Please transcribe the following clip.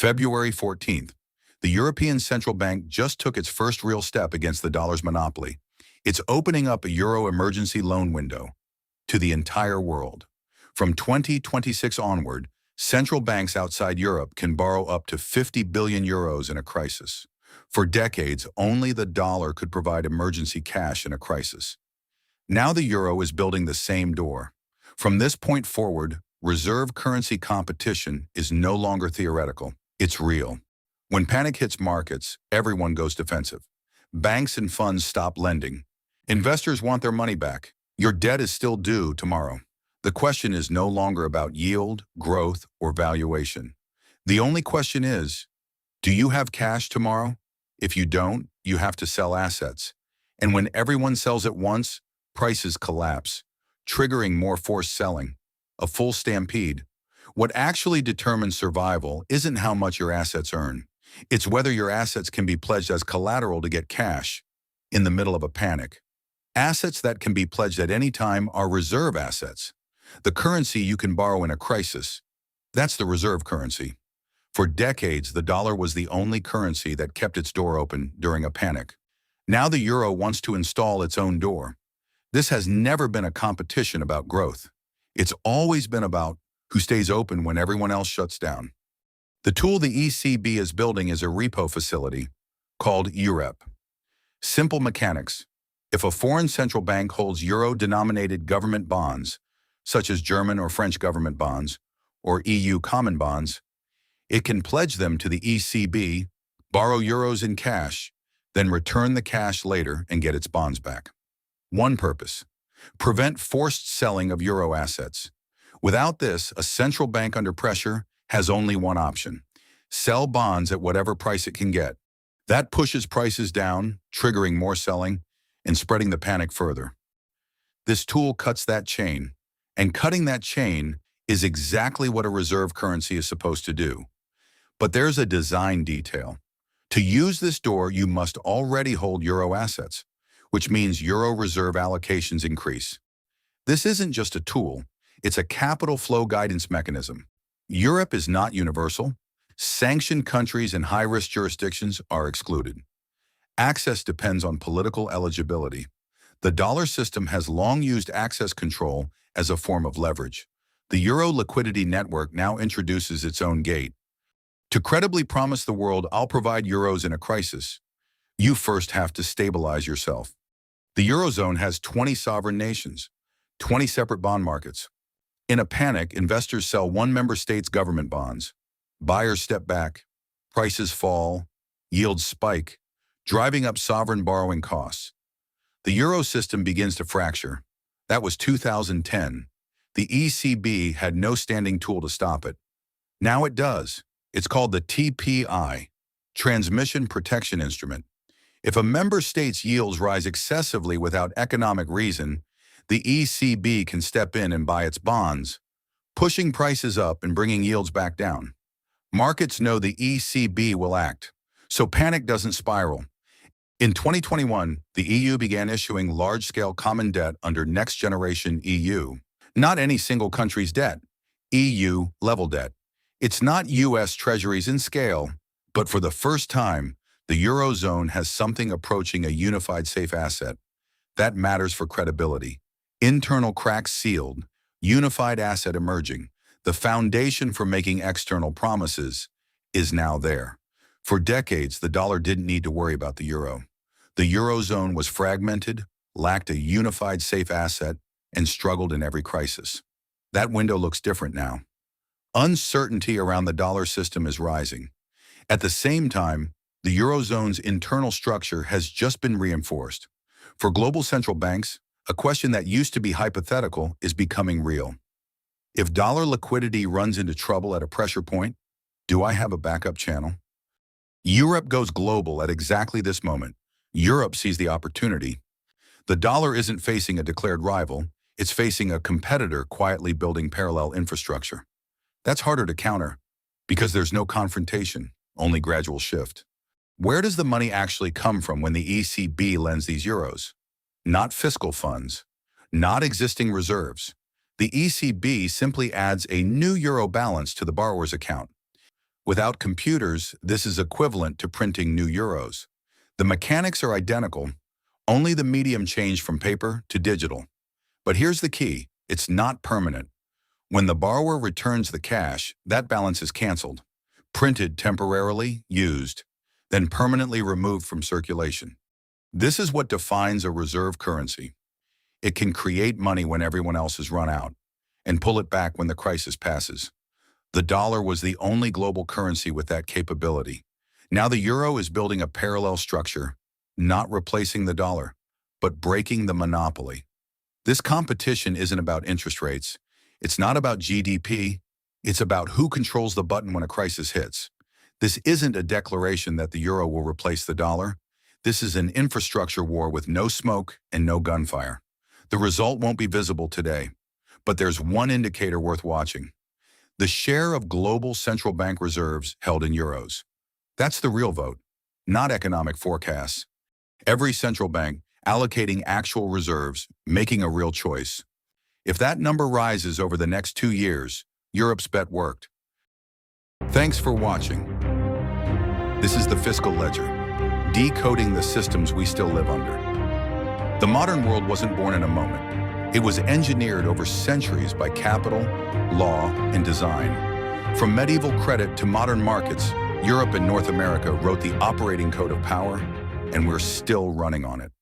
February 14th. The European Central Bank just took its first real step against the dollar's monopoly. It's opening up a euro emergency loan window to the entire world. From 2026 onward, central banks outside Europe can borrow up to 50 billion euros in a crisis. For decades, only the dollar could provide emergency cash in a crisis. Now the euro is building the same door. From this point forward, reserve currency competition is no longer theoretical. It's real. When panic hits markets, everyone goes defensive. Banks and funds stop lending. Investors want their money back. Your debt is still due tomorrow. The question is no longer about yield, growth, or valuation. The only question is, do you have cash tomorrow? If you don't, you have to sell assets. And when everyone sells at once, prices collapse, triggering more forced selling, a full stampede. What actually determines survival isn't how much your assets earn. It's whether your assets can be pledged as collateral to get cash in the middle of a panic. Assets that can be pledged at any time are reserve assets. The currency you can borrow in a crisis. That's the reserve currency. For decades, the dollar was the only currency that kept its door open during a panic. Now the euro wants to install its own door. This has never been a competition about growth. It's always been about who stays open when everyone else shuts down. The tool the ECB is building is a repo facility called EUREP. Simple mechanics. If a foreign central bank holds euro-denominated government bonds, such as German or French government bonds, or EU common bonds, it can pledge them to the ECB, borrow euros in cash, then return the cash later and get its bonds back. One purpose: prevent forced selling of euro assets. Without this, a central bank under pressure has only one option: sell bonds at whatever price it can get. That pushes prices down, triggering more selling and spreading the panic further. This tool cuts that chain, and cutting that chain is exactly what a reserve currency is supposed to do. But there's a design detail. To use this door, you must already hold euro assets, which means euro reserve allocations increase. This isn't just a tool, it's a capital flow guidance mechanism. Europe is not universal. Sanctioned countries and high-risk jurisdictions are excluded. Access depends on political eligibility. The dollar system has long used access control as a form of leverage. The euro liquidity network now introduces its own gate. To credibly promise the world, "I'll provide euros in a crisis," you first have to stabilize yourself. The Eurozone has 20 sovereign nations, 20 separate bond markets. In a panic, investors sell one member state's government bonds. Buyers step back, prices fall, yields spike, driving up sovereign borrowing costs. The euro system begins to fracture. That was 2010. The ECB had no standing tool to stop it. Now it does. It's called the TPI, Transmission Protection Instrument. If a member state's yields rise excessively without economic reason, the ECB can step in and buy its bonds, pushing prices up and bringing yields back down. Markets know the ECB will act, so panic doesn't spiral. In 2021, the EU began issuing large-scale common debt under Next Generation EU. Not any single country's debt, EU-level debt. It's not US treasuries in scale, but for the first time, the Eurozone has something approaching a unified safe asset. That matters for credibility. Internal cracks sealed, unified asset emerging. The foundation for making external promises is now there. For decades, the dollar didn't need to worry about the euro. The Eurozone was fragmented, lacked a unified safe asset, and struggled in every crisis. That window looks different now. Uncertainty around the dollar system is rising. At the same time, the Eurozone's internal structure has just been reinforced. For global central banks, a question that used to be hypothetical is becoming real. If dollar liquidity runs into trouble at a pressure point, do I have a backup channel? Europe goes global at exactly this moment. Europe sees the opportunity. The dollar isn't facing a declared rival, it's facing a competitor quietly building parallel infrastructure. That's harder to counter because there's no confrontation, only gradual shift. Where does the money actually come from when the ECB lends these euros? Not fiscal funds, not existing reserves. The ECB simply adds a new euro balance to the borrower's account. Without computers, this is equivalent to printing new euros. The mechanics are identical, only the medium changed from paper to digital. But here's the key, it's not permanent. When the borrower returns the cash, that balance is canceled, printed temporarily, used, then permanently removed from circulation. This is what defines a reserve currency. It can create money when everyone else has run out, and pull it back when the crisis passes. The dollar was the only global currency with that capability. Now the euro is building a parallel structure, not replacing the dollar, but breaking the monopoly. This competition isn't about interest rates. It's not about GDP. It's about who controls the button when a crisis hits. This isn't a declaration that the euro will replace the dollar. This is an infrastructure war with no smoke and no gunfire. The result won't be visible today, but there's one indicator worth watching. The share of global central bank reserves held in euros. That's the real vote, not economic forecasts. Every central bank allocating actual reserves, making a real choice. If that number rises over the next 2 years, Europe's bet worked. Thanks for watching. This is the Fiscal Ledger, decoding the systems we still live under. The modern world wasn't born in a moment. It was engineered over centuries by capital, law, and design. From medieval credit to modern markets, Europe and North America wrote the operating code of power, and we're still running on it.